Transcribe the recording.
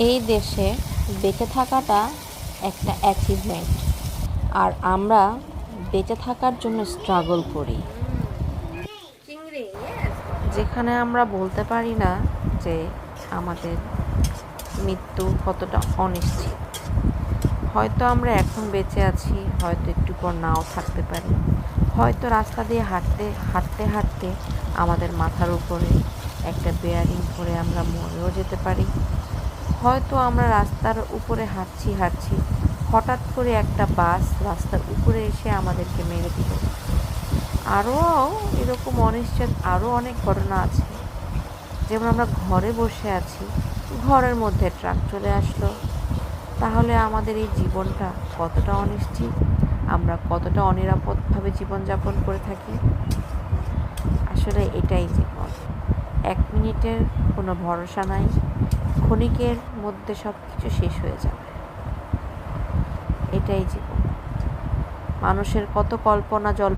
এই দেশে বেঁচে থাকাটা একটা অ্যাচিভমেন্ট, আর আমরা বেঁচে থাকার জন্য স্ট্রাগল করি। যেখানে আমরা বলতে পারি না যে আমাদের মৃত্যু কতটা অনিশ্চিত। হয়তো আমরা এখন বেঁচে আছি, হয়তো একটু পর নাও থাকতে পারি। হয়তো রাস্তা দিয়ে হাঁটতে হাঁটতে হাঁটতে আমাদের মাথার উপরে একটা বেয়ারিং ধরে আমরা মরেও যেতে পারি। হয়তো আমরা রাস্তার উপরে হাঁটছি, হঠাৎ করে একটা বাস রাস্তার উপরে এসে আমাদেরকে মেরে দিল। আরও এরকম অনিশ্চিত আরও অনেক ঘটনা আছে। যেমন আমরা ঘরে বসে আছি, ঘরের মধ্যে ট্রাক চলে আসলো। তাহলে আমাদের এই জীবনটা কতটা অনিশ্চিত, আমরা কতটা অনিরাপদভাবে জীবনযাপন করে থাকি। আসলে এটাই জীবন। 1 মিনিটের কোনো ভরসা নাই, ক্ষণিকের মধ্যে সব কিছু শেষ হয়ে যাবে। এটাই জীবন। মানুষের কত কল্পনা